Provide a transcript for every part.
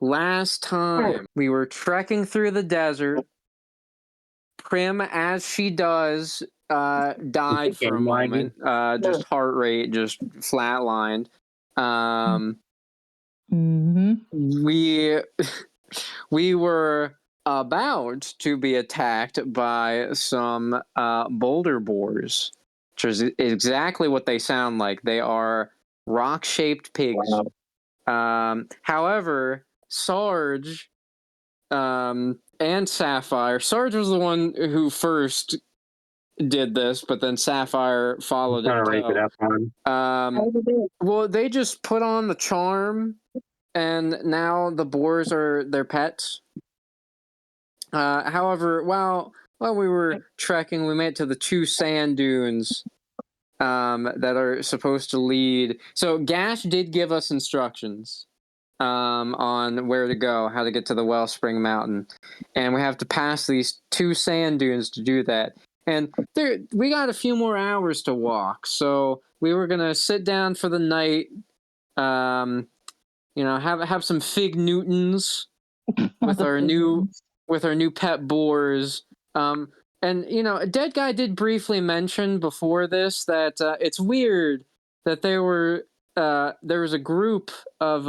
last time we were trekking through the desert. Prim, as she does, died for a moment. Just heart rate just flatlined. We were about to be attacked by some boulder boars, which is exactly what they sound like. They are rock-shaped pigs. Wow. However, Sarge and Sapphire. Sarge was the one who first did this, but then Sapphire followed it. Well, they just put on the charm, and now the boars are their pets. However, while we were trekking, we made it to the 2 sand dunes that are supposed to lead. So Gash did give us instructions on where to go, how to get to the Wellspring Mountain, and we have to pass these 2 sand dunes to do that. And we got a few more hours to walk, so we were gonna sit down for the night. Have some fig Newtons with our new pet boars. And a dead guy did briefly mention before this that it's weird that there was a group of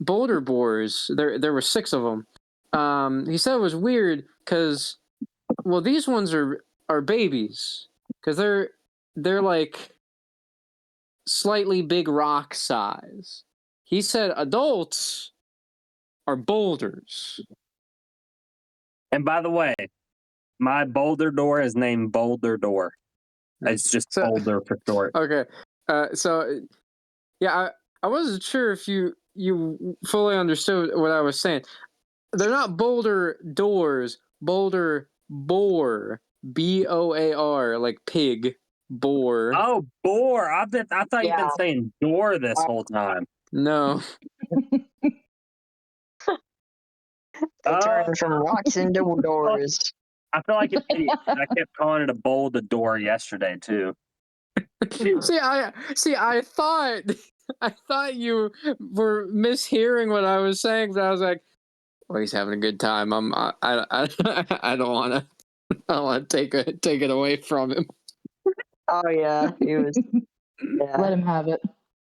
boulder boars. There were 6 of them. He said it was weird because, well, these ones are babies because they're like slightly big rock size. He said adults are boulders. And by the way, my boulder door is named Boulder Door. It's just Boulder for short. Okay. I wasn't sure if you fully understood what I was saying. They're not boulder doors, boulder boar. BOAR, like pig, boar. Oh, boar. I thought you've been saying door this whole time. No. Turn from rocks into doors. I feel like an idiot. I kept calling it a boulder door yesterday too. I thought you were mishearing what I was saying, but I was like, well, he's having a good time. I don't want to take it away from him. Oh yeah, he was. Yeah. Let him have it.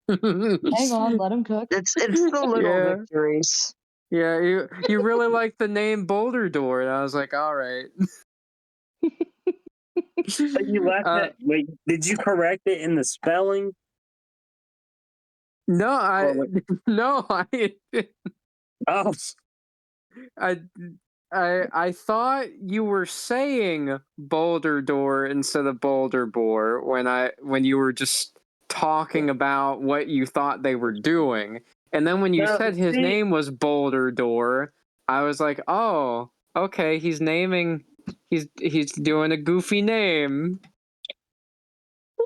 Hang on, let him cook. It's the little victories. Yeah, you really like the name Boulder Door, and I was like, all right. But you left it. Wait, did you correct it in the spelling? No, Oh. I thought you were saying Boulder Door instead of Boulder Boar when you were just talking about what you thought they were doing. And then when you said his name was Boulder Door, I was like, oh, okay, he's doing a goofy name.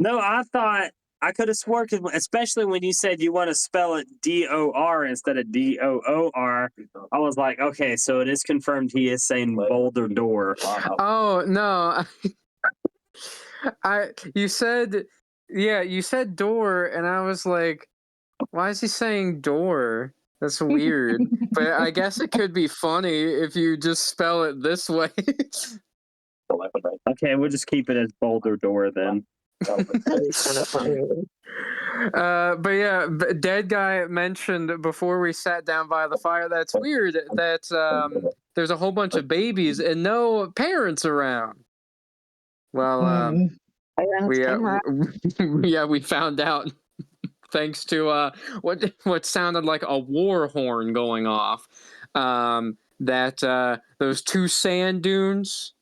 No, I thought I could have sworn, especially when you said you want to spell it DOR instead of DOOR. I was like, okay, so it is confirmed he is saying Boulder Door. Oh no, you said door, and I was like, why is he saying door? That's weird. But I guess it could be funny if you just spell it this way. Okay, we'll just keep it as Boulder Door then. But yeah, dead guy mentioned before we sat down by the fire. That's weird that there's a whole bunch of babies and no parents around. Well, we found out thanks to what sounded like a war horn going off. That those 2 sand dunes.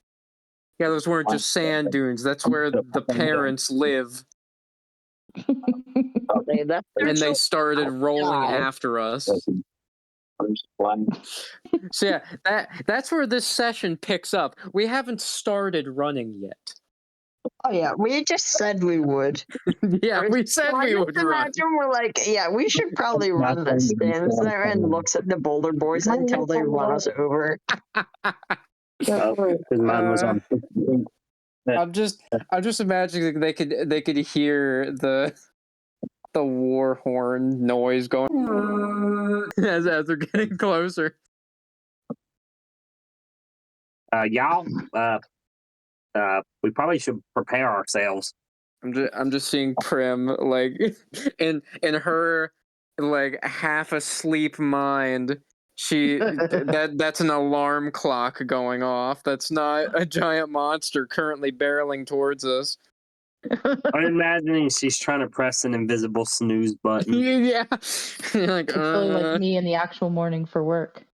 Yeah, those weren't just sand dunes. That's where the parents live. And they started rolling after us. So yeah, that's where this session picks up. We haven't started running yet. Oh yeah, we just said we would. Yeah, we said we would run. Imagine we're like, yeah, we should probably run this. Stands there and looks at the boulder boys until they run us over. Mine was on. I'm just imagining they could hear the war horn noise going as they're getting closer. Y'all, we probably should prepare ourselves. I'm just seeing Prim like in her like half asleep mind. That's an alarm clock going off. That's not a giant monster currently barreling towards us. I'm imagining she's trying to press an invisible snooze button. Yeah, like, It's really like me in the actual morning for work.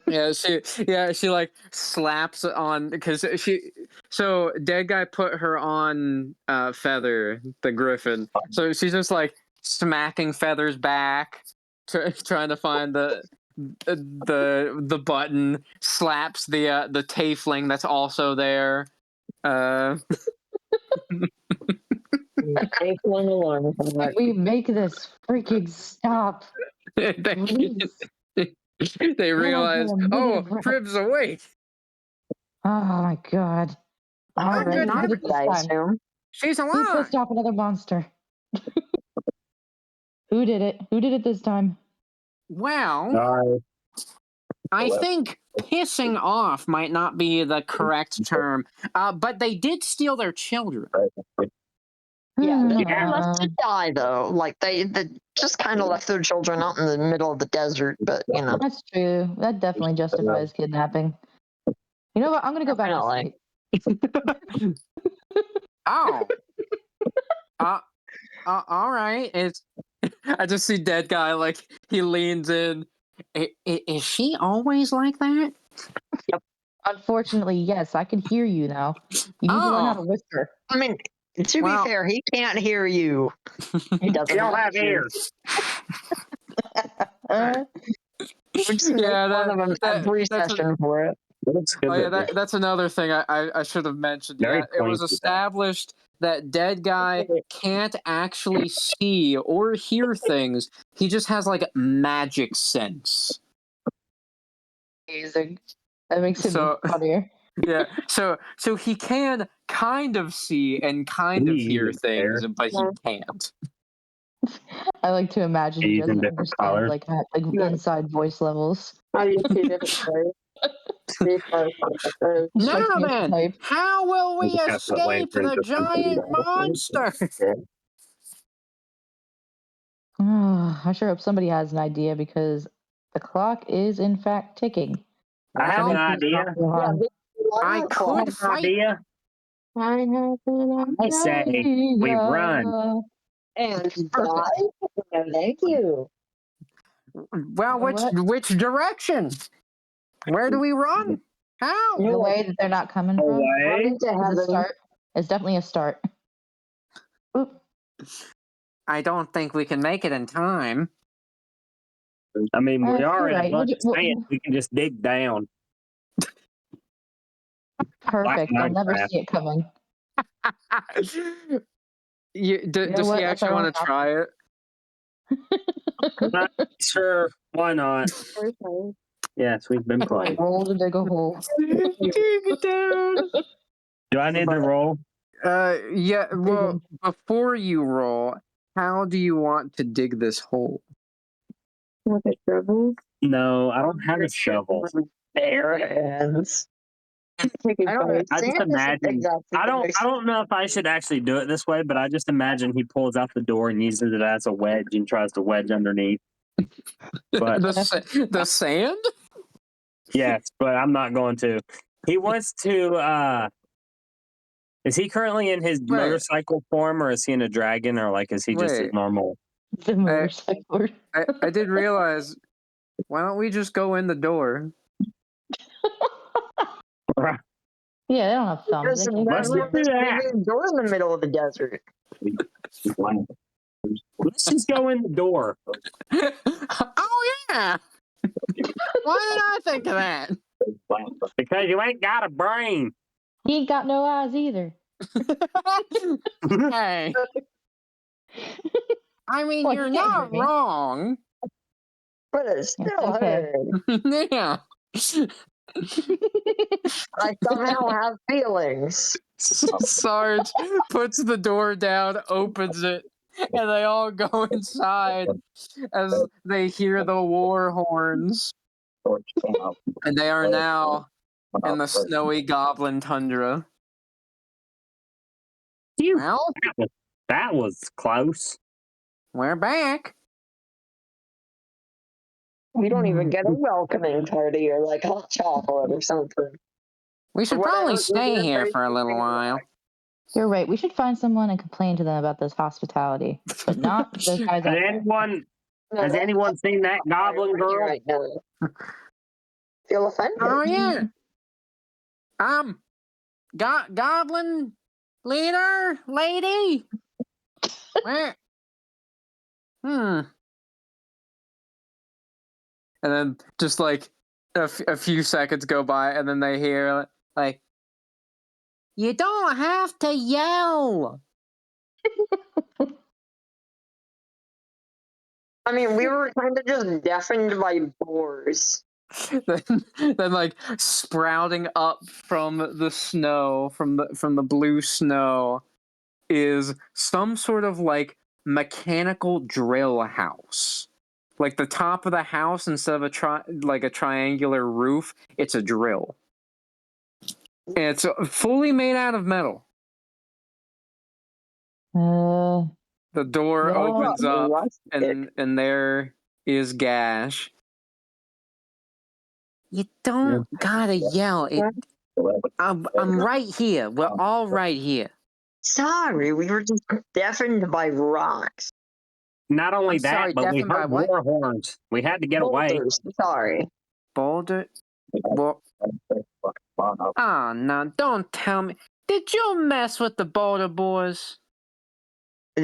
she like slaps on because so dead guy put her on Feather the Griffin, so she's just like smacking Feather's back, trying to find the button, slaps the Tiefling that's also there. Take one alarm clock. We make this freaking stop. Please. They realize, oh, rest. Crib's awake. Oh my god. All right, good who did it this I time? assume. She's Who alive. pissed off another monster? Who did it? Who did it this time? Well, I think pissing off might not be the correct term, but they did steal their children. Yeah, they left to die though. Like they just kind of left their children out in the middle of the desert. But you know, That's true. That definitely justifies kidnapping. You know what? I'm gonna go back to sleep. Oh. All right. It's. I just see dead guy like he leans in. Is she always like that? Unfortunately, yes. I can hear you now. You need to learn how to whisper. I mean, to be fair, he can't hear you. He doesn't. You don't have ears. One of them every session for it. That's another thing I should have mentioned. Very It was pointy, established that dead guy can't actually see or hear things. He just has like magic sense. Amazing. That makes it So- funnier. Yeah, so he can kind of see and kind of hear things, but he can't. I like to imagine he Using doesn't different understand colors. like inside voice levels. How do you see different Now then, Type. how will we Have to escape wait for the it to giant come monster? I sure hope somebody has an idea because the clock is in fact ticking. I have an Well, idea. I could fight. Idea. I say we run. And fly? No, thank you. Well, which direction? Where do we run? How? The way that they're not coming from. Away. Into It's a heaven. start. It's definitely a start. Oop. I don't think we can make it in time. I mean, we You're are in a right. bunch of sand. We can just dig down. Perfect. They'll never Minecraft. see it coming. Does You know he what? That's actually our want to try it? Sure, why not? Yes, we've been playing. Roll to dig a hole. Dig it down. Do I need to roll? Yeah. Well, before you roll, how do you want to dig this hole? With a shovel? No, I don't have a shovel. Bare hands. I don't know. I just Sand isn't imagine. exactly I the don't know if I should actually do it this way, but I just imagine he pulls out the door and uses it as a wedge and tries to wedge underneath. But the sand? yes, but I'm not going to. He wants to. Is he currently in his motorcycle form, or is he in a dragon, or like is he just his normal? The motorcycle. I did realize. Why don't we just go in the door? Yeah, they don't have thumbs. There's They can't Let's a do that. door in the middle of the desert. Let's just go in the door. Oh yeah! Why did I think of that? Because you ain't got a brain. He ain't got no eyes either. Hey. I mean, Well, you're you can't not hear me. wrong. But it's still okay. hurt. Yeah. I somehow have feelings. Sarge puts the door down, opens it, and they all go inside as they hear the war horns. And they are now in the snowy goblin tundra. Well, that was close. we're back. We don't even get a welcoming party or like hot chocolate or something. We should probably stay here for a little while. You're right. We should find someone and complain to them about this hospitality, but not those guys out there. Has anyone seen that goblin girl? Right now. Feel offended? Oh yeah. Goblin leader lady. Where? And then just like a few seconds go by, and then they hear like, "You don't have to yell." I mean, we were kind of just deafened by boars. then like sprouting up from the snow, from the blue snow, is some sort of like mechanical drill house. Like the top of the house, instead of a triangular roof, it's a drill. And it's fully made out of metal. The door opens up, and there is Gash. You don't gotta yell. I'm right here. We're all right here. Sorry, we were just deafened by rocks. Not only I'm sorry, but we deafened by heard what? war horns. We had to get away. Sorry. Boulder? Well, oh, no, don't tell me. Did you mess with the Boulder boys? I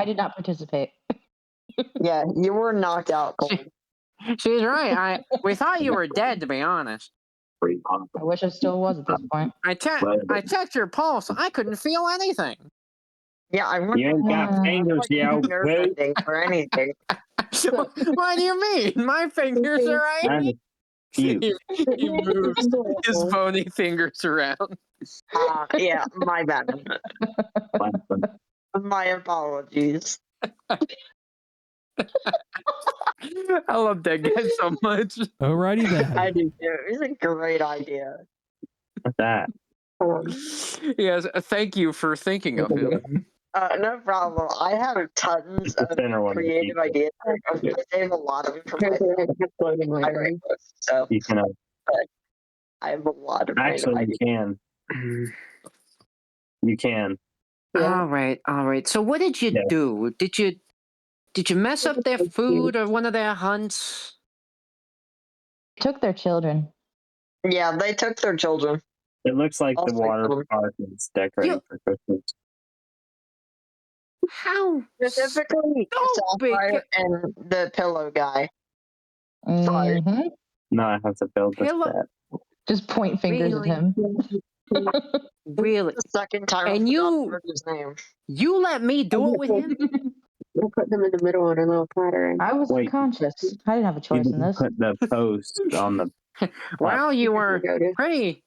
did not participate. Yeah, you were knocked out. She's right. We thought you were dead, to be honest. I wish I still was at this point. I checked your pulse. I couldn't feel anything. Yeah, you ain't got fingers, yo. Or anything. What do you mean? My fingers are right. He moves his bony fingers around. Yeah, my bad. My apologies. I love that guy so much. Alrighty then. I do too. It's a great idea. What's that? Yes, thank you for thinking of him. No problem. I have tons of creative ideas. I save a lot of information. I write books, so you can, I have a lot of actually ideas. you can. You can. Yeah. All right. So what did you do? Did you mess up their food or one of their hunts? Took their children. Yeah, they took their children. It looks like the water park is decorating for Christmas. How specifically Sapphire and the pillow guy. Mm-hmm. No, I have to build this set. Just point fingers at him. Really? The second time and his name. You let me do it with him? We'll put them in the middle on a little platter. I was unconscious. I didn't have a choice in this. Put the post on the. Well, you were pretty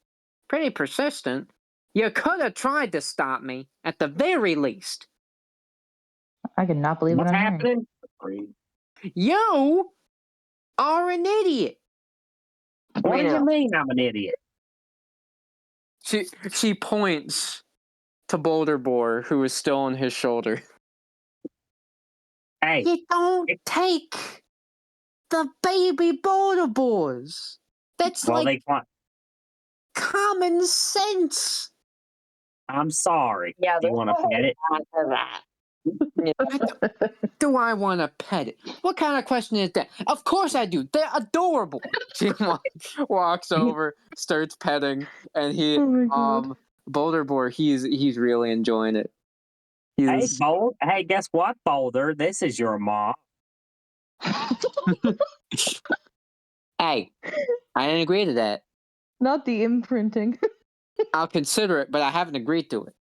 persistent. You could have tried to stop me, at the very least. I cannot believe What's what I'm happening? hearing. You are an idiot. What do you mean I'm an idiot? She points to Boulder Boar, who is still on his shoulder. Hey, you don't take the baby Boulder Boars. That's common sense. I'm sorry. Yeah, do you want to pet it? Do I want to pet it? What kind of question is that? Of course I do. They're adorable. She walks over, starts petting, and he, Boulder Boar, he's really enjoying it. Hey, guess what, Boulder? This is your mom. Hey, I didn't agree to that. Not the imprinting. I'll consider it, but I haven't agreed to it.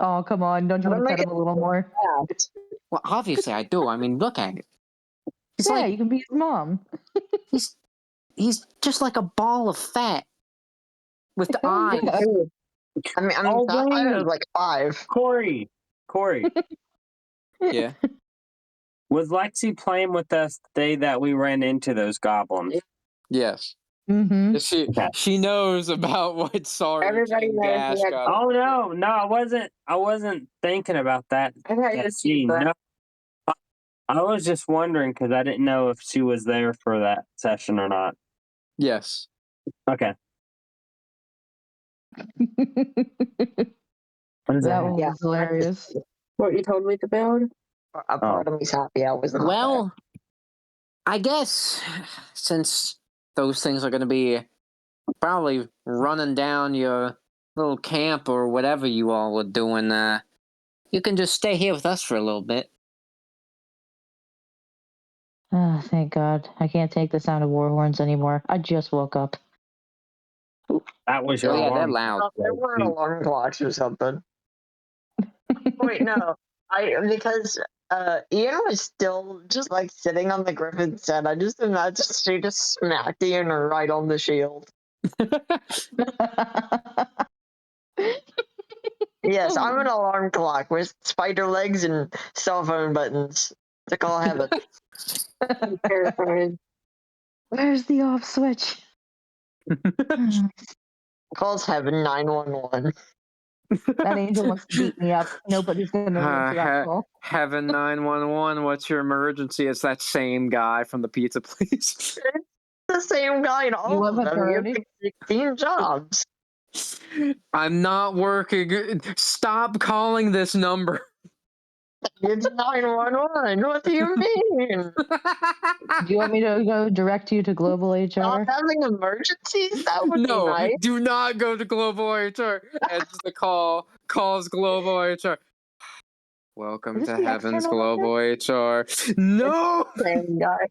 Oh, come on. Don't you want to pet him a little more? Well, obviously I do. I mean, look at it. You can be his mom. He's just like a ball of fat with the eyes. Yeah. I mean, Oh, Sapphire wait. is like 5. Corey. Yeah. Was Lexi playing with us the day that we ran into those goblins? Yes. Mm-hmm. She knows about what Sarge Everybody and knows Gash we had. got. Oh no, I wasn't thinking about that. I thought you That scene. No, I was just wondering because I didn't know if she was there for that session or not. Yes. Okay. What is That that? one was hilarious. What you told me to build? A part of me's happy I was not Well, I guess since those things are going to be probably running down your little camp or whatever you all were doing, you can just stay here with us for a little bit. Oh, thank God. I can't take the sound of war horns anymore. I just woke up. That was your Oh, yeah, they're alarm. loud. there. There weren't alarm clocks or something. Wait, no. Because Ian was still just like sitting on the griffin's head. I just imagine she just smacked Ian right on the shield. Yes, I'm an alarm clock with spider legs and cell phone buttons to call heaven. Terrifying. Where's the off switch? Calls heaven 911. That angel wants to beat me up. Nobody's going to answer that call. Heaven 911, what's your emergency? It's that same guy from the pizza place. The same guy in all You of have them. You have authority? 16 jobs. I'm not working. Stop calling this number. It's 911. What do you mean? Do you want me to go direct you to global Not HR? having emergencies? That would be No, nice. do not go to Global HR. Ends the call, calls Global HR. Welcome Is this to the Heaven's external number? Global HR. No! Same guy.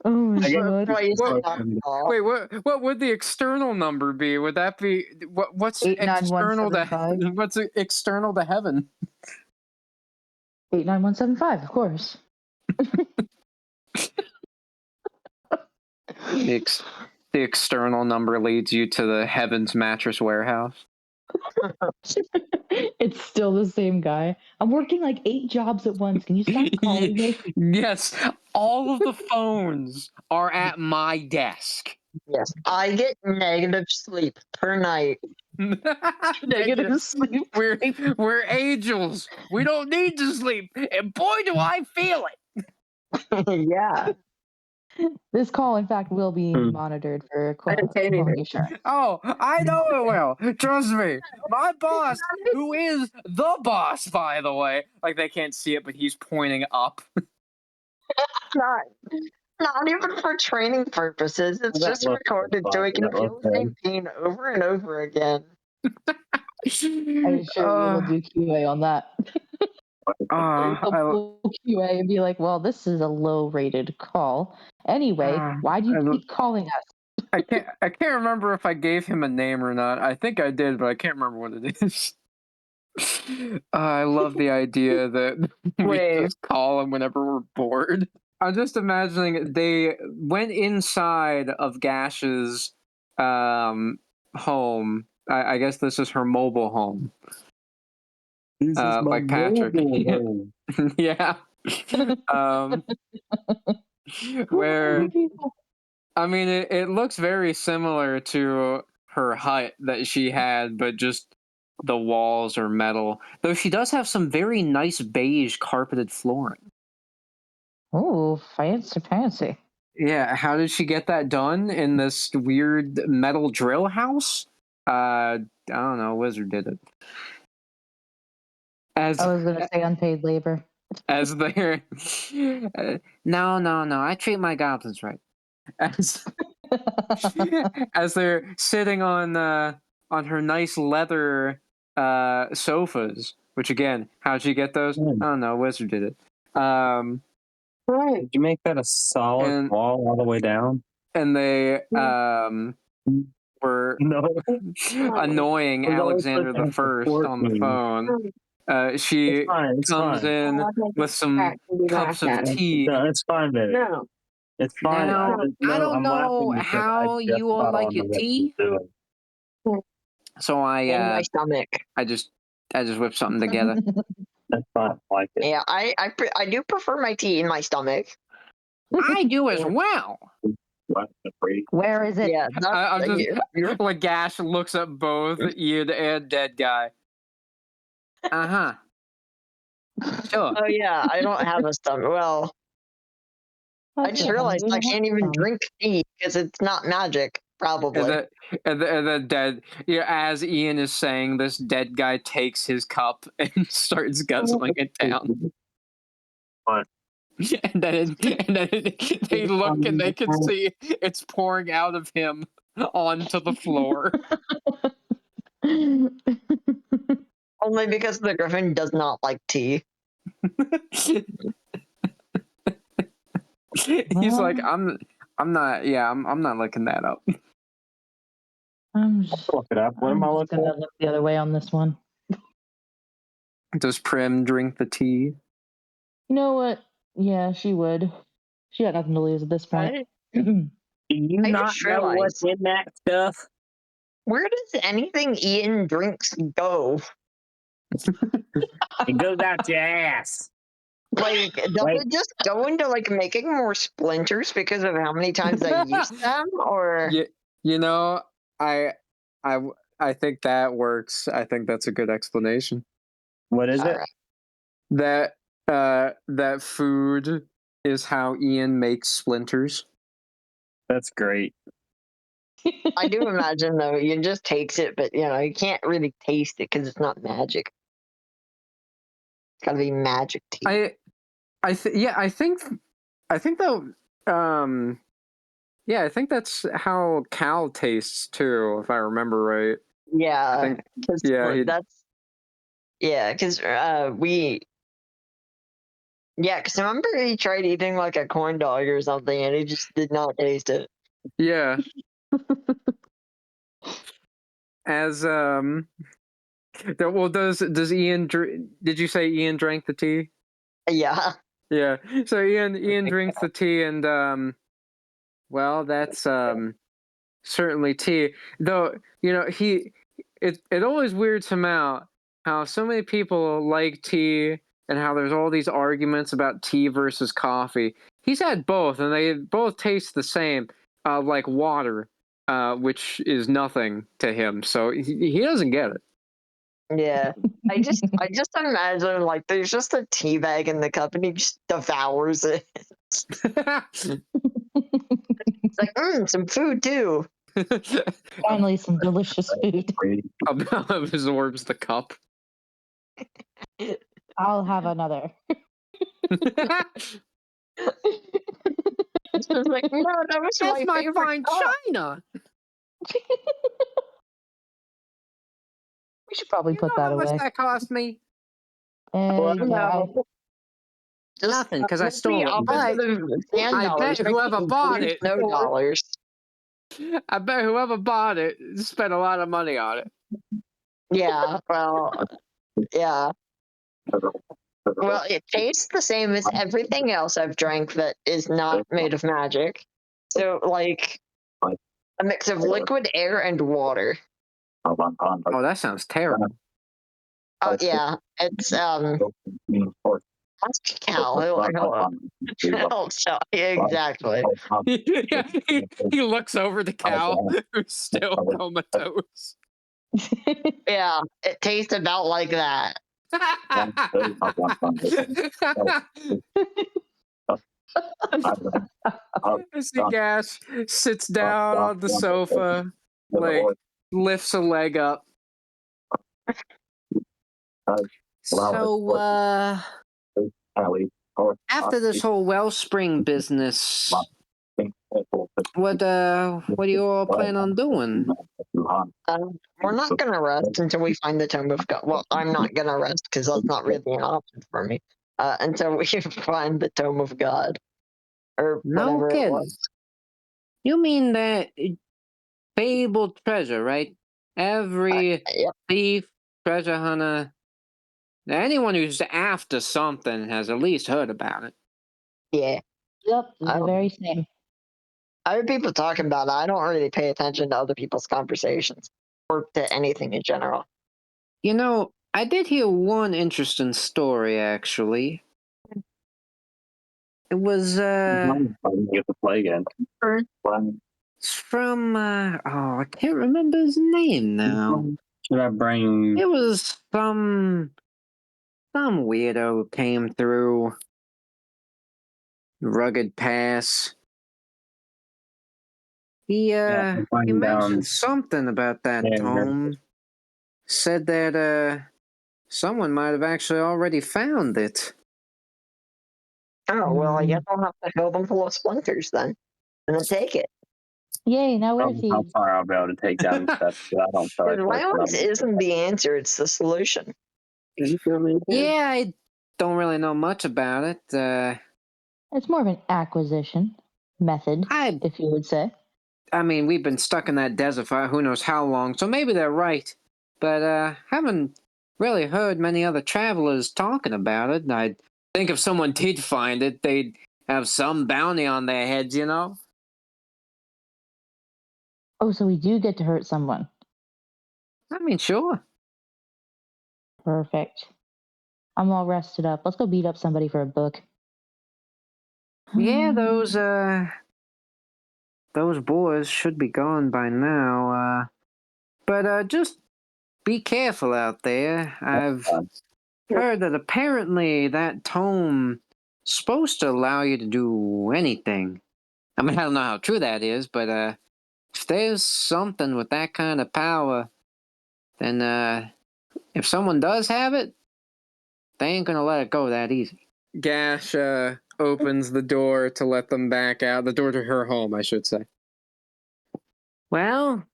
Oh, I guess God. Twice What? on call. Wait, what would the external number be? Would that be what's external to 89175. what's external to heaven? 89175, of course. The external number leads you to the Heaven's Mattress Warehouse. It's still the same guy. I'm working like 8 jobs at once. Can you stop calling me? Yes, all of the phones are at my desk. Yes, I get negative sleep per night. Negative sleep. We're angels. We don't need to sleep, and boy, do I feel it. Yeah. This call, in fact, will be monitored for I didn't say anything. quality assurance. Oh, I know it will. Trust me. My boss, who is the boss, by the way, like they can't see it, but he's pointing up. Not even for training purposes. It's That just looks recorded so we can that feel looks the same good. pain over and over again. I assure you we'll do QA on that. They'll pull QA and be like, well, this is a low-rated call. Anyway, why do you keep calling us? I can't remember if I gave him a name or not. I think I did, but I can't remember what it is. I love the idea that we Wait. just call him whenever we're bored. I'm just imagining they went inside of Gash's home. I guess this is her mobile home. This is my Like Patrick. mobile home. Yeah. Where I mean, it looks very similar to her hut that she had, but just the walls are metal. Though she does have some very nice beige carpeted flooring. Oh, fancy. Yeah, how did she get that done in this weird metal drill house? I don't know. Wizard did it. I was going to say unpaid labor. As they're no. I treat my goblins right. As as they're sitting on her nice leather sofas. Which again, how'd you get those? I don't know. Wizard did it. Right. Did you make that a solid wall all the way down? And they were annoying Alexander the First on the phone. She comes in with some cups of tea. No, it's fine, baby. No. It's fine. Now, I don't I'm know laughing because I how just you all caught like on to your what tea. he's doing. So In my stomach. I just whipped something together. That's fine. I like it. Yeah, I do prefer my tea in my stomach. I do as well. Where is it? Yeah, I'm just you're like Gash looks at both Ian and Dead Guy. Uh-huh. Sure. oh yeah, I don't have a stomach. Well, I just realized I can't even drink tea because it's not magic. Probably. And then Dead, yeah, as Ian is saying this, Dead Guy takes his cup and starts guzzling it down. Fine. And then they look and they can see it's pouring out of him onto the floor. Only because the griffin does not like tea. He's like, I'm not looking that up. I'm just, Look it up. What am I I'm just looking gonna at? look the other way on this one. Does Prim drink the tea? You know what? Yeah, she would. She got nothing to lose at this point. Do you I not just know what's realized. in that stuff? Where does anything Ian drinks go? It goes out your ass. Like, does Wait. it just go into like making more splinters because of how many times I use them, or? You know, I think that works. I think that's a good explanation. What is it? Alright. That food is how Ian makes splinters. That's great. I do imagine though, Ian just takes it, but you can't really taste it because it's not magic. It's gotta be magic tea. I think that I think that's how Cal tastes too, if I remember right. Yeah, because yeah, that's because because remember he tried eating like a corn dog or something, and he just did not taste it. yeah. As well, does Ian? Did you say Ian drank the tea? Yeah, Yeah. So Ian drinks the tea, and well, that's certainly tea. Though it always weirds him out how so many people like tea and how there's all these arguments about tea versus coffee. He's had both, and they both taste the same, like water, which is nothing to him. So he doesn't get it. yeah. I just imagine like there's just a tea bag in the cup, and he just devours it. It's like, some food too. Finally, some delicious food. Absorbs the cup. I'll have another. It's just like, no, that was That's my favorite fine cup. china. We should probably You put know that how much away. that cost me? Well, Yeah, no. Just Nothing, because I the stole it. But opposite of $10. I bet Make whoever it bought it, no dollars. I bet whoever bought it spent a lot of money on it. Yeah, well, yeah. Well, it tastes the same as everything else I've drank that is not made of magic. So, like, a mix of liquid, air, and water. Oh, that sounds terrible. Oh, yeah. It's, ask Cal. He'll tell you exactly. Yeah, he looks over the cow who's still comatose. Yeah, it tastes about like that. I see Gash sits down on the sofa, like lifts a leg up. So, after this whole wellspring business, what do you all plan on doing? We're not gonna rest until we find the Tome of God. Well, I'm not gonna rest because that's not really an option for me. Until we find the Tome of God, or No whatever it kidding. was. You mean that fabled treasure, right? Every Yep. thief, treasure hunter, anyone who's after something has at least heard about it. Yeah. Yep, I the don't- very same. I heard people talking about it. I don't really pay attention to other people's conversations or to anything in general. You know, I did hear one interesting story, actually. It was, You get to play again. it's from, oh, I can't remember his name now. Should I bring? It was some weirdo came through Rugged Pass. He I'll bring he down mentioned something about that there. tome. Said that someone might have actually already found it. Oh, well, I guess I'll have to fill them full of splinters then. And then take it. Yay, now I we're don't know how thieves. far I'll be able to take down stuff. But I don't feel like Because working on violence it. isn't the answer, it's the solution. You feel me? Yeah, I don't really know much about it. It's more of an acquisition method, if you would say. I mean, we've been stuck in that desert for who knows how long, so maybe they're right. But haven't really heard many other travelers talking about it. I think if someone did find it, they'd have some bounty on their heads, you know? Oh, so we do get to hurt someone. I mean, sure. Perfect. I'm all rested up. Let's go beat up somebody for a book. Yeah, those boys should be gone by now. But just be careful out there. I've heard that apparently that tome's supposed to allow you to do anything. I mean, I don't know how true that is, but if there's something with that kind of power, then if someone does have it, they ain't gonna let it go that easy. Gash opens the door to let them back out. The door to her home, I should say. Well,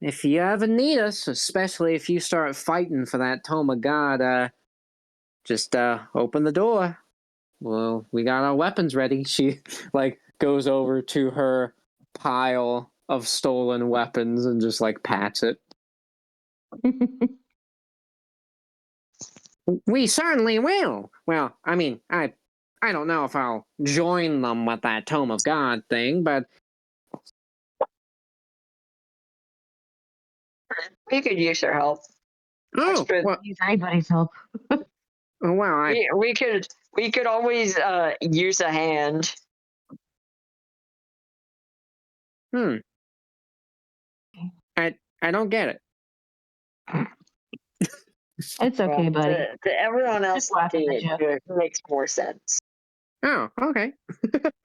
if you ever need us, especially if you start fighting for that Tome of God, just open the door. Well, we got our weapons ready. She like goes over to her pile of stolen weapons and just like pats it. We certainly will. Well, I mean, I don't know if I'll join them with that Tome of God thing, but We could use your help. Use anybody's help. Well, We could always use a hand. I don't get it. It's okay, buddy. To everyone else Just laughing looking at at you, it makes more sense. Oh, okay.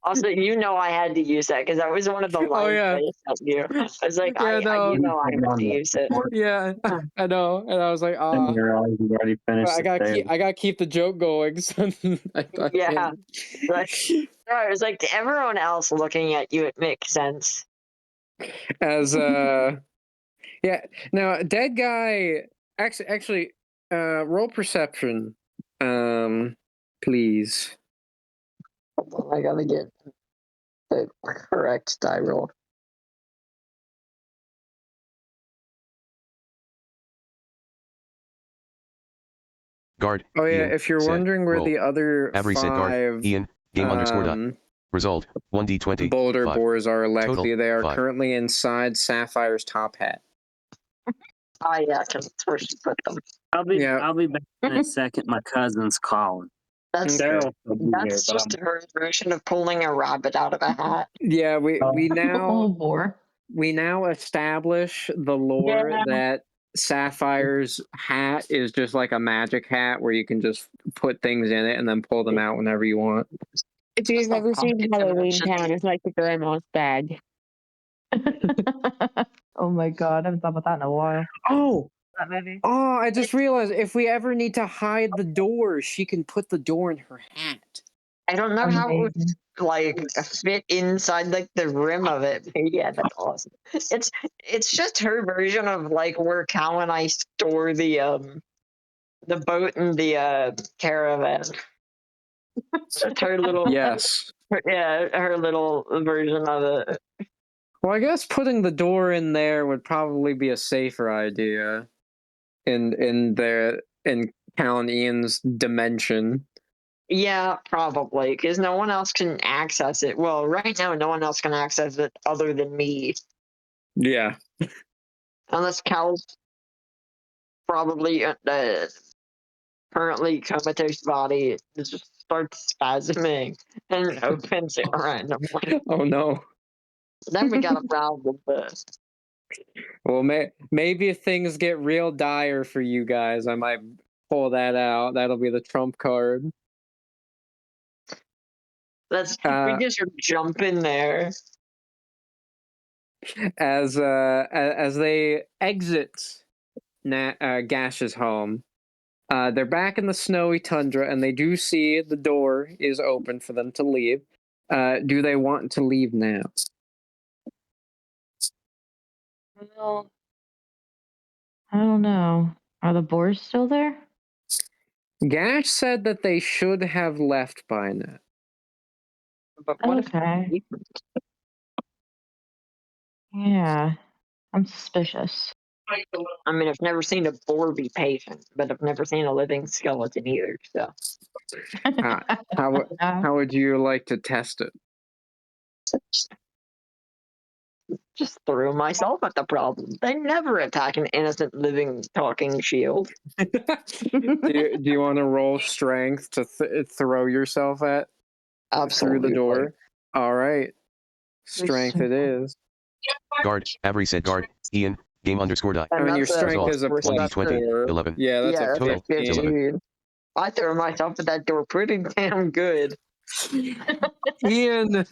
Also, you know I had to use that because that was one of the lines yeah. I sent you. I was like, Yeah, no. you know I had to use it. Yeah, I know, and I was like, And you already finished. I gotta keep the joke going. So I Yeah. can't. No, it was like to everyone else looking at you, it makes sense. As yeah. Now, dead guy. Actually, roll perception, please. Hold on, I gotta get the correct die roll. Guard. Oh yeah, Ian, if you're said, wondering where roll. the other Avery said guard. five Ian, game underscore dot. Result, 1d20. boulder 5. boars are elected, Total, they are 5. currently inside Sapphire's top hat. Oh yeah, because that's where she put them. I'll be back in a second. My cousin's calling. That's just her version of pulling a rabbit out of a hat. Yeah, we now bore. we now establish the lore that Sapphire's hat is just like a magic hat where you can just put things in it and then pull them out whenever you want. If you've ever seen Halloween Town, it's like the grandma's bag. Oh my god, I haven't thought about that in a while. Oh, That movie. oh! I just realized if we ever need to hide the door, she can put the door in her hat. I don't know how it would like fit inside like the rim of it. But yeah, that's awesome. It's just her version of like where Cal and I store the boat and the caravan. Just her little Yes. her little version of it. Well, I guess putting the door in there would probably be a safer idea in Cal and Ian's dimension. Yeah, probably, because no one else can access it. Well, right now, no one else can access it other than me, Yeah. unless Cal's probably currently comatose body just starts spasming and opens it randomly. Oh no. Then we got a problem with this. Well, maybe if things get real dire for you guys, I might pull that out. That'll be the trump card. We just jump in there. As they exit Gash's home, they're back in the snowy tundra, and they do see the door is open for them to leave. Do they want to leave now? Well, I don't know. Are the boars still there? Gash said that they should have left by now. But what Okay. if Yeah, I'm suspicious. I mean, I've never seen a boar be patient, but I've never seen a living skeleton either. So How would you like to test it? just threw myself at the problem. They never attack an innocent living talking shield. do you want to roll strength to throw yourself at Absolutely. through the door? All right, strength it is. Guard, Avery said guard, Ian, game underscore die. And I mean, your that's strength Result, is a plus 1d20, 4. 11. Yeah, that's yeah, a that's a 15. 15. I threw myself at that door pretty damn good. Ian,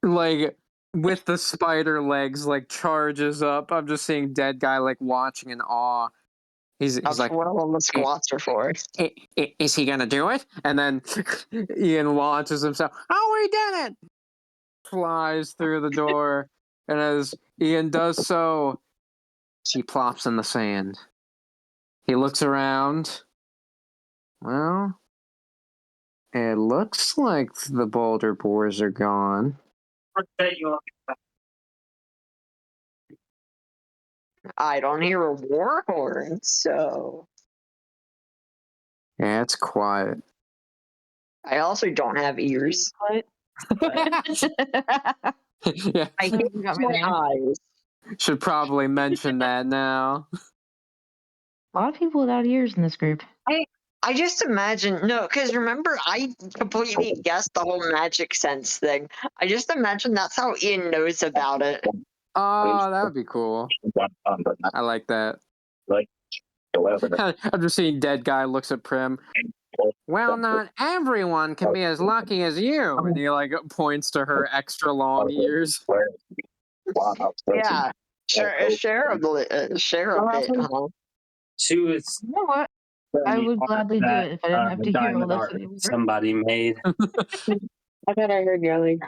like, with the spider legs, like, charges up. I'm just seeing dead guy, like, watching in awe. He's That's like, what all the squats are for. Is he gonna do it? And then Ian launches himself. Oh, he did it! Flies through the door, and as Ian does so, he plops in the sand. He looks around. Well, it looks like the boulder boars are gone. I don't hear a war horn, so Yeah, it's quiet. I also don't have ears. Yeah, I You hate got me my there. eyes. should probably mention that now. A lot of people without ears in this group. I just imagine because remember I completely guessed the whole magic sense thing. I just imagine that's how Ian knows about it. Oh, that would be cool. I like that. I'm just seeing dead guy looks at Prim. Well, not everyone can be as lucky as you. And he like points to her extra long ears. Yeah, share a bit, huh? She was You know what? I would gladly do it if I didn't have to hear all this dinosaur anymore. somebody made. I thought I heard yelling.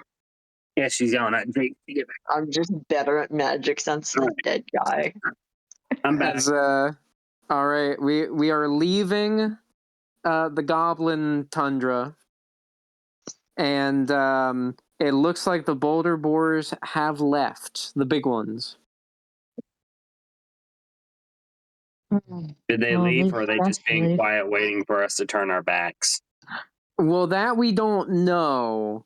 Yeah, she's yelling at Jake to get back. I'm just better at magic sense than dead guy. I'm back. As all right, we are leaving the Goblin Tundra, and it looks like the boulder boars have left, the big ones. Did they Well, at leave, least or are they that's just being relief. quiet, waiting for us to turn our backs? Well, that we don't know,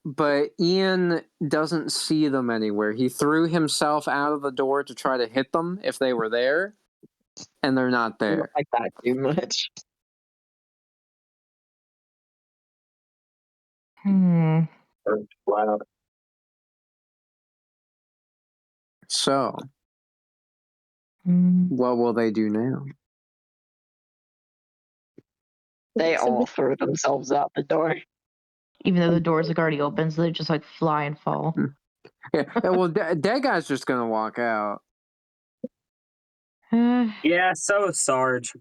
but Ian doesn't see them anywhere. He threw himself out of the door to try to hit them if they were there, and they're not I don't there. like that too much. Wow. So, Hmm. what will they do now? They all threw themselves out the door. Even though the doors are already open, so they just like fly and fall. Yeah, well, that guy's just gonna walk out. Yeah, so is Sarge.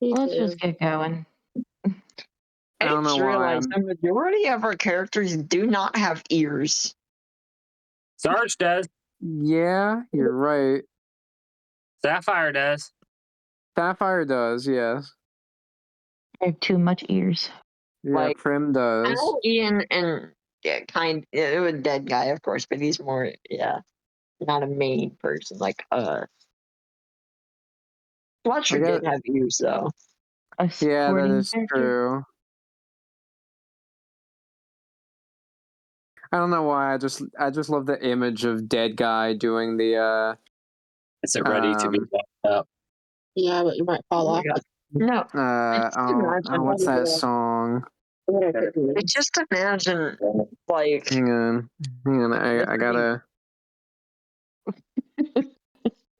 Let's just get going. I don't know just why. realized the majority of our characters do not have ears. Sarge does. Yeah, you're right. Sapphire does. Sapphire does, yes. I have too much ears. Yeah, Like, Prim does. Al, Ian, and it was dead guy, of course, but he's more, not a main person like us. Fletcher I guess- did have ears, though. A Yeah, that supporting is character. true. I don't know why. I just love the image of dead guy doing the. Is it ready to be backed up? Yeah, but you might fall off. No, I just imagine. What's that song? I just imagine, like, Hang on. I gotta.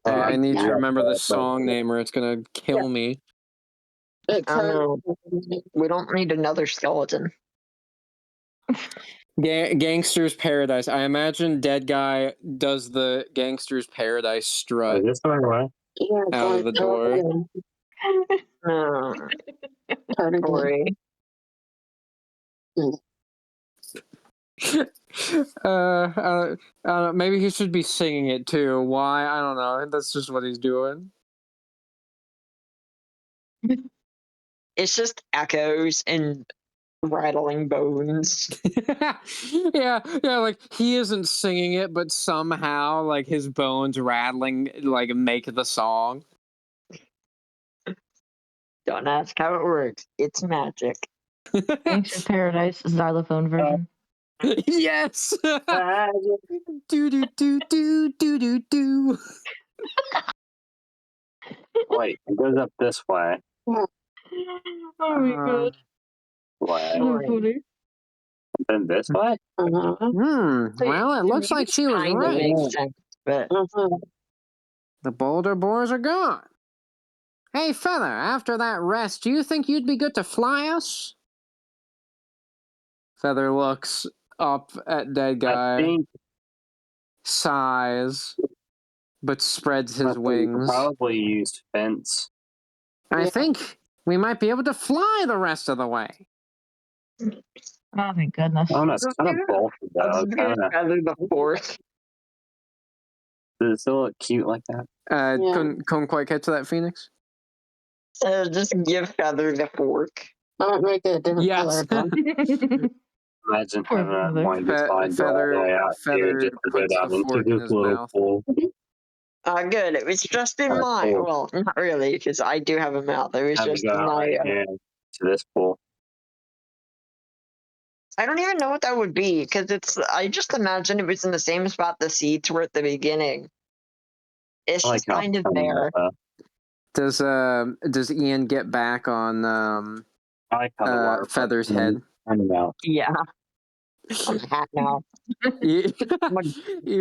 I need to remember the song name, or it's gonna kill me. we don't need another skeleton. Gangster's Paradise. I imagine dead guy does the Gangster's Paradise strut Is this one right? Yeah, out of the door. Corey. Maybe he should be singing it too. Why? I don't know. That's just what he's doing. It's just echoes and rattling bones. yeah, like he isn't singing it, but somehow like his bones rattling like make the song. Don't ask how it works. It's magic. Gangster's Paradise xylophone version. Yes. do do do do do do do. Wait, it goes up this way. Oh my god. Way. So funny. Then this way? Well, it looks like she was Kind of right. makes sense, but The boulder boars are gone. Hey, Feather, after that rest, do you think you'd be good to fly us? Feather looks up at dead guy, I think sighs, but spreads his wings. Probably used fence. I think we might be able to fly the rest of the way. Oh my goodness. Oh, no, it's kind of bulky though. Feather the fourth. Does it still look cute like that? Couldn't quite get to that, Phoenix. Just give Feather the fork. Don't make it a different Yes. color. Imagine Poor having that Feather. one just flying all the way out here just to go puts down the into fork in this his little mouth. pool. Good. It was just in my. Cool. Well, not really, because I do have a mouth. It was Have just to go in out my. right here to this pool. I don't even know what that would be, because it's. I just imagine it was in the same spot the seeds were at the beginning. It's I like just how kind of funny there. that, Does Ian get back on I like how the water Feather's head? coming out. Yeah. I'm a hat now. Ian,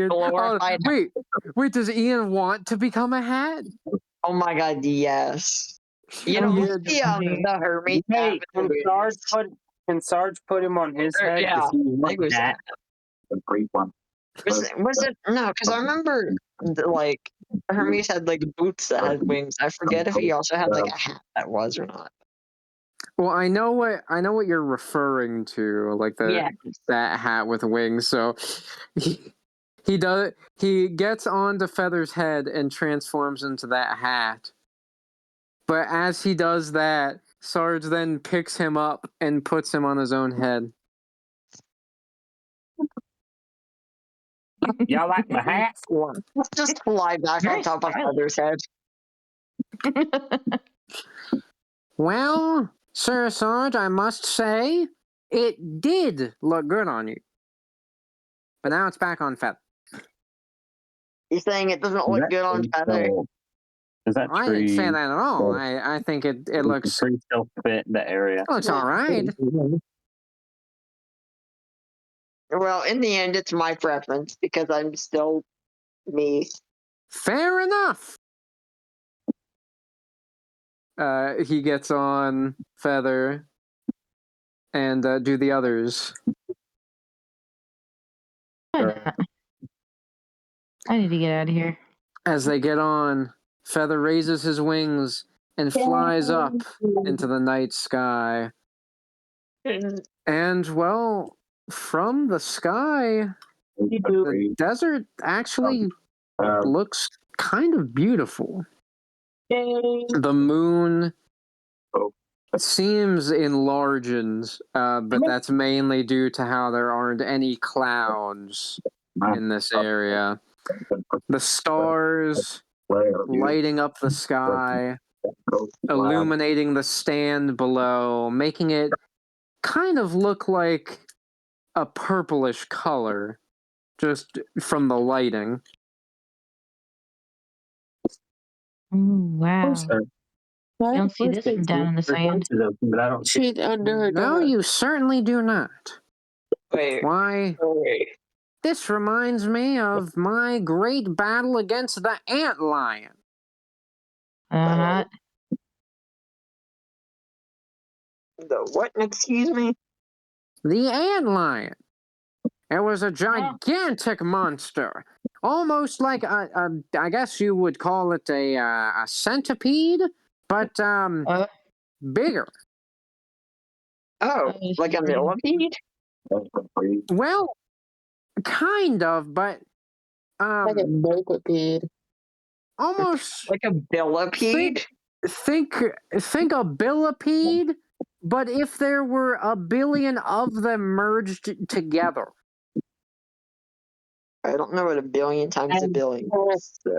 Glorified. wait, does Ian want to become a hat? Oh my god, yes. You know, Yeah, the Hermes hat Hey, with the wings. can Sarge put him on his head? Yeah, Does he I want think it was that? The brief one. Was it no? Because I remember like Hermes had like boots that had wings. I forget if he also had like a hat that was or not. Well, I know what you're referring to, like that hat with wings. So he gets onto Feather's head and transforms into that hat. But as he does that, Sarge then picks him up and puts him on his own head. Y'all like my hat? Just fly back on Nice top of style. Feather's head. Well, Sir Sarge, I must say, it did look good on you. But now it's back on Feather. You're saying it doesn't look good on Feather? Is that I tree? didn't say that at all. I think it looks Tree still fit the area. all right. Well, in the end, it's my preference because I'm still me. Fair enough. He gets on Feather and do the others. I need to get out of here. As they get on, Feather raises his wings and flies up into the night sky. And, well, from the sky, the desert actually looks kind of beautiful. The moon seems enlarged, but that's mainly due to how there aren't any clouds in this area. The stars lighting up the sky, illuminating the stand below, making it kind of look like a purplish color, just from the lighting. Ooh, wow. Sure. You don't see this from down in the sand. But I don't. She's under her No, door. you certainly do not. Wait, Why, wait. this reminds me of my great battle against the ant lion. Uh-huh. The what? Excuse me? The ant lion. It was a gigantic monster, almost like I guess you would call it a centipede, but bigger. Oh, like a millipede? Well, kind of, but Like a millipede. almost Like a billipede? think a billipede, but if there were a billion of them merged together. I don't know what a billion times a billion is. So.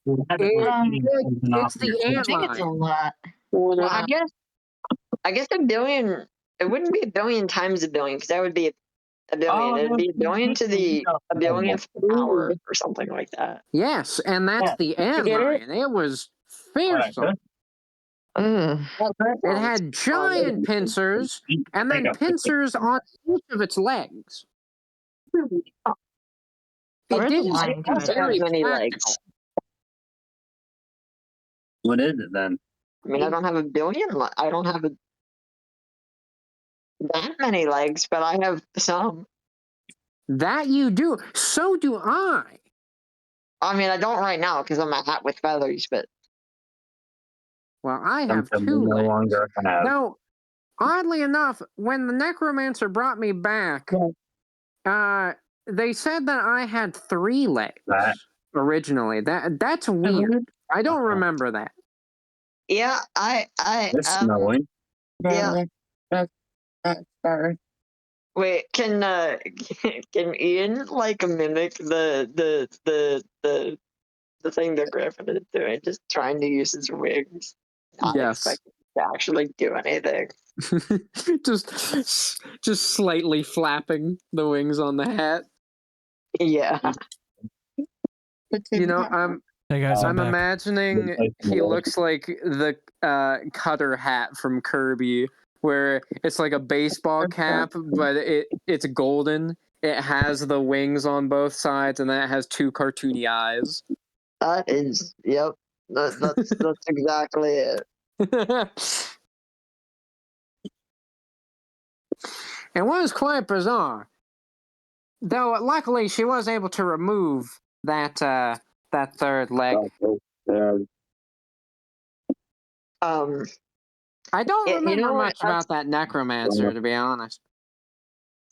It's the I ant think it's a lion. lot. Well, I guess a billion. It wouldn't be a billion times a billion because that would be a billion. It'd be a billion to the a billionth power or something like that. Yes, and that's the ant get it? lion. It was fearsome. Ugh. It had giant pincers, and then pincers on each of its legs. It Where's the didn't lion seem coming very from? Many practical. legs. What is it then? I mean, I don't have a billion. I don't have that many legs, but I have some. That you do. So do I. I mean, I don't right now because I'm a hat with feathers, but Well, I have Something two we no legs. longer have. Though, oddly enough, when the necromancer brought me back, they said that I had 3 legs That. originally. That's weird. I don't remember that. yeah, It's snowing. yeah. Sorry. Wait, can Ian like mimic the thing that Griffin is doing? Just trying to use his wings, not Yes. expecting to actually do anything. just slightly flapping the wings on the hat. Yeah. You know, Hey guys, I'm I'm back. imagining he looks like the Cutter hat from Kirby, where it's like a baseball cap, but it's golden. It has the wings on both sides, and then it has 2 cartoony eyes. That is, yep. That's exactly it. It was quite bizarre, though. Luckily, she was able to remove that 3rd leg. I don't remember much about that necromancer, to be honest.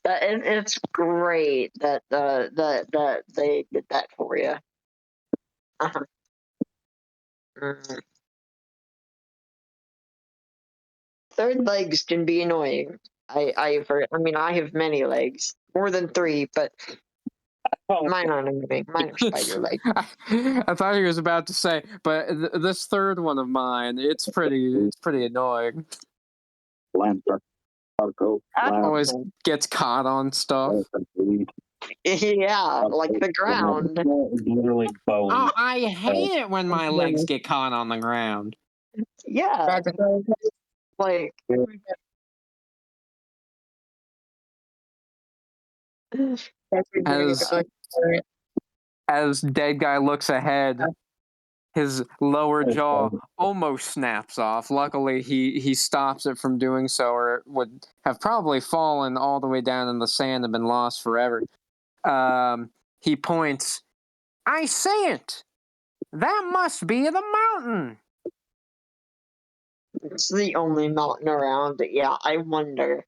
It's great that that they did that for you. Uh-huh. Third legs can be annoying. I mean, I have many legs, more than 3, but mine aren't annoying. Mine are spider legs. I thought he was about to say, but this 3rd one of mine, it's pretty annoying. Always gets caught on stuff. Yeah, like the ground. Oh, I hate it when my legs get caught on the ground. Yeah, like As Dead Guy looks ahead, his lower jaw almost snaps off. Luckily, he stops it from doing so, or it would have probably fallen all the way down in the sand and been lost forever. He points. I say it! That must be the mountain! it's the only mountain around. Yeah, I wonder.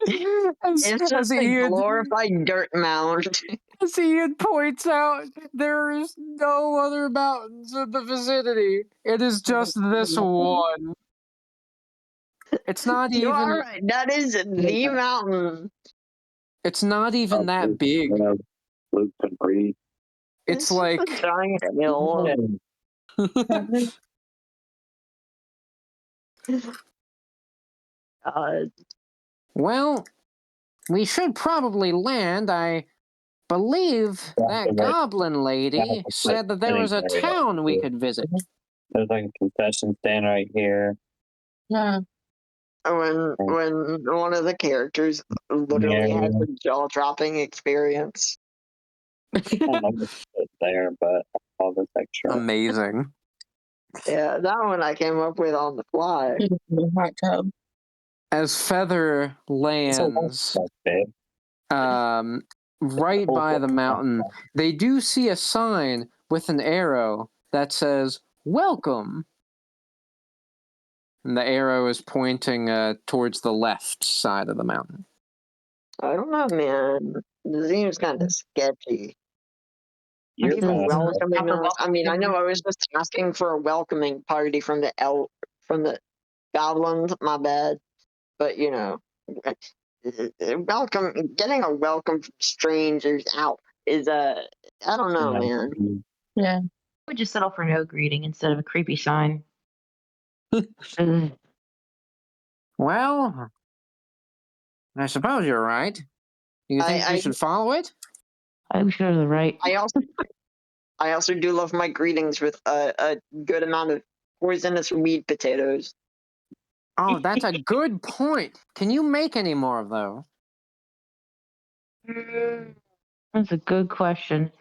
It's just a glorified dirt mound. As Ian points out, there is no other mountains in the vicinity. It is just this one. It's not You even. are right. That is the mountain. It's not even that big. It's like a giant hill. Well, we should probably land. I believe that goblin lady said that there was a town we could visit. There's like a concession stand right here. Yeah. When one of the characters literally has a jaw-dropping experience. I'm not gonna sit there, but all this extra. Amazing. Yeah, that one I came up with on the fly. Hot tub. As Feather lands right by the mountain, they do see a sign with an arrow that says, "Welcome." And the arrow is pointing towards the left side of the mountain. I don't know, man. It seems kind of sketchy. You're Even welcoming Proper us. I mean, I know I was just asking for a welcoming party from the goblins. My bad, but you know, getting a welcome from strangers out is I don't know, man. Yeah. I would just settle for no greeting instead of a creepy sign. Ugh. Well, I suppose you're right. You think we should follow it? I think we should go to the right. I also do love my greetings with a good amount of poisonous weed potatoes. Oh, that's a good point. Can you make any more of those? That's a good question.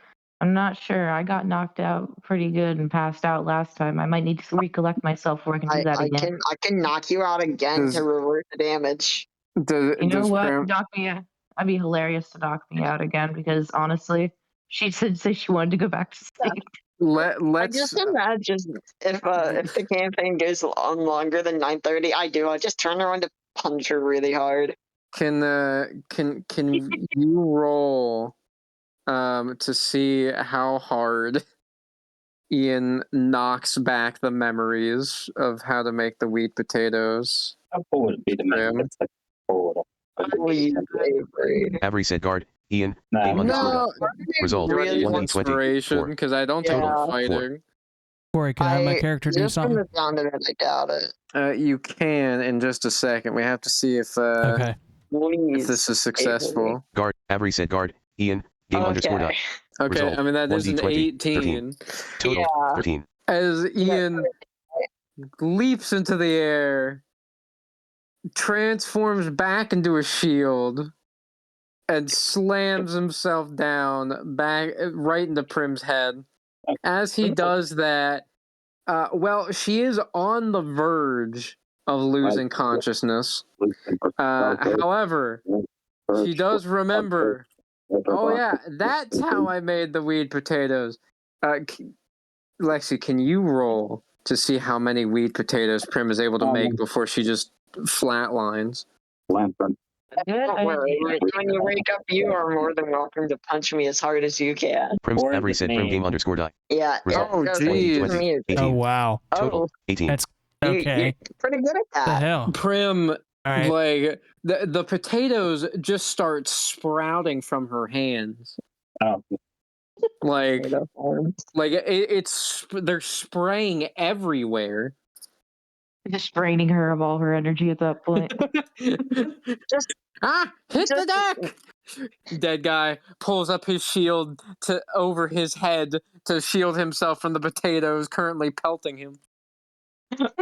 I'm not sure. I got knocked out pretty good and passed out last time. I might need to recollect myself before I can do that again. I can knock you out again to reverse the damage. You know what? Knock me out. That'd be hilarious to knock me out again because honestly, she did say she wanted to go back to sleep. I just imagine if the campaign goes on longer than 9:30, I just turn around to punch her really hard. Can you roll to see how hard Ian knocks back the memories of how to make the wheat potatoes? How cool would it be to make it like cool? Avery said guard. Ian. Nah, Game underscore. No, Result. really 1d20. inspiration because I don't Total. take 4. fighting. Corey, can I have my character do Just from something? the sound of it, I doubt it. You can in just a second. We have to see if Okay. if this is successful. Guard. Avery said guard. Ian. Game underscore dot. Okay, Result. I mean that is an 1d20. 18. Total. 13. As Ian leaps into the air, transforms back into a shield, and slams himself down back right into Prim's head. As he does that, well, she is on the verge of losing consciousness. However, she does remember, oh yeah, that's how I made the weed potatoes. Lexi, can you roll to see how many weed potatoes Prim is able to make before she just flatlines? Don't worry, when you wake up, you are more than welcome to punch me as hard as you can. Prim's Avery said Prim game underscore dot. Yeah. Result. Oh, geez. 18. Oh, wow. Total. 18. That's okay. You're pretty good at The that. hell? Prim, All right. like, the potatoes just start sprouting from her hands. Oh, Like they're spraying everywhere. Just draining her of all her energy at that point. Hit the deck! Dead guy pulls up his shield over his head to shield himself from the potatoes currently pelting him.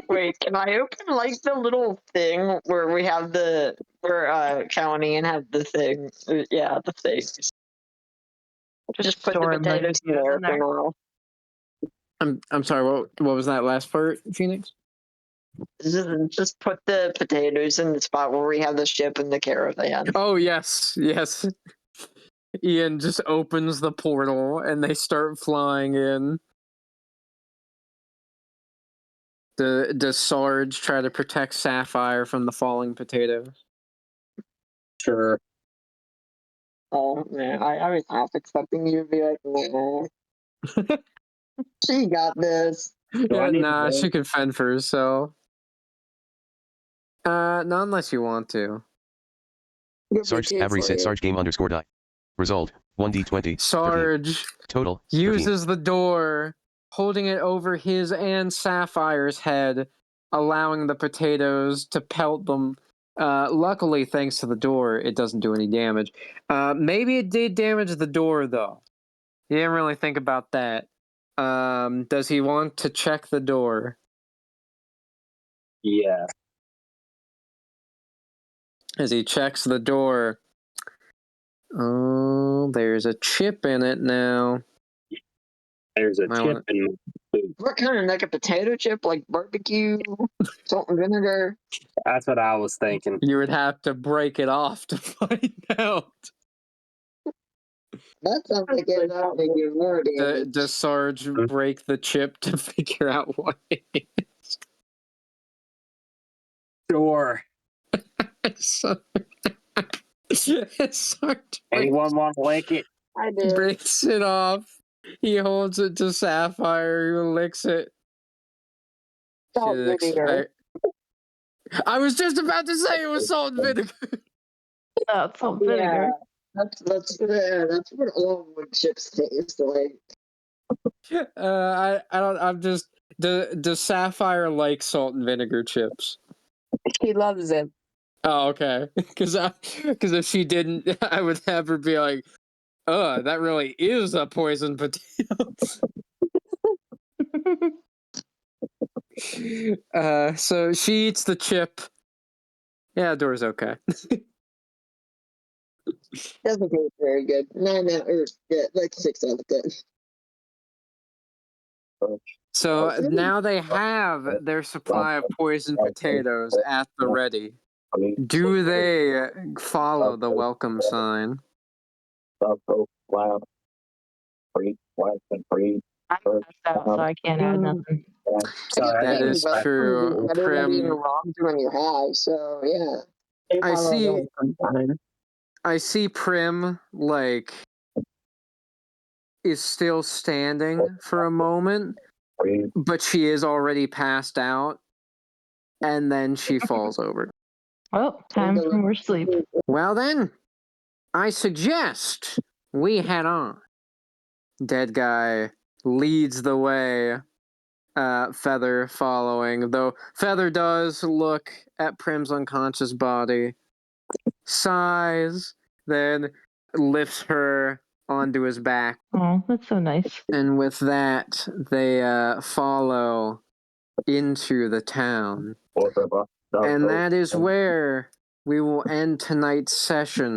Wait, can I open like the little thing where we have where County and have the thing? Yeah, the things. Just put the store potatoes in there for now. I'm sorry. What was that last part, Phoenix? Just put the potatoes in the spot where we have the ship and the caravan. Oh yes. Ian just opens the portal and they start flying in. Does Sarge try to protect Sapphire from the falling potatoes? sure. Oh man, I was half expecting you to be like, no. She got this. Nah, she can fend for herself. Not unless you want to. Sarge Avery said Sarge game underscore dot. Result. 1d20. Sarge 13. Total. uses the door, holding it over his and Sapphire's head, allowing the potatoes to pelt them Luckily, thanks to the door, it doesn't do any damage. Maybe it did damage the door, though. He didn't really think about that. Does he want to check the door? Yeah. As he checks the door, oh, there's a chip in it now. There's a chip in my food. What kind of like a potato chip, like barbecue, salt and vinegar? That's what I was thinking. You would have to break it off to find out. That sounds like it would make you more damage. Does Sarge break the chip to figure out what it is? Sure. Sarge Anyone want to lick it? I did. breaks it off. He holds it to Sapphire, who licks it. Salt and vinegar. I was just about to say it was salt and vinegar. Salt and vinegar. That's what all wood chips taste like. Does Sapphire like salt and vinegar chips? He loves it. Oh, okay. Because if she didn't, I would have her be like, that really is a poison potato. So she eats the chip. Yeah, door's okay. Doesn't taste very good. 9 out, or yeah, like 6 out of 10. So now they have their supply of poison potatoes at the ready. Do they follow the welcome sign? I'm passed out, so I can't add nothing. That is true. Better than being Prim, robbed when you're high, so yeah. I see Prim, like, is still standing for a moment, but she is already passed out, and then she falls over. Well, time for more sleep. Well then, I suggest we head on. Dead guy leads the way, Feather following, though Feather does look at Prim's unconscious body, sighs, then lifts her onto his back. Oh, that's so nice. And with that, they follow into the town. And that is where we will end tonight's session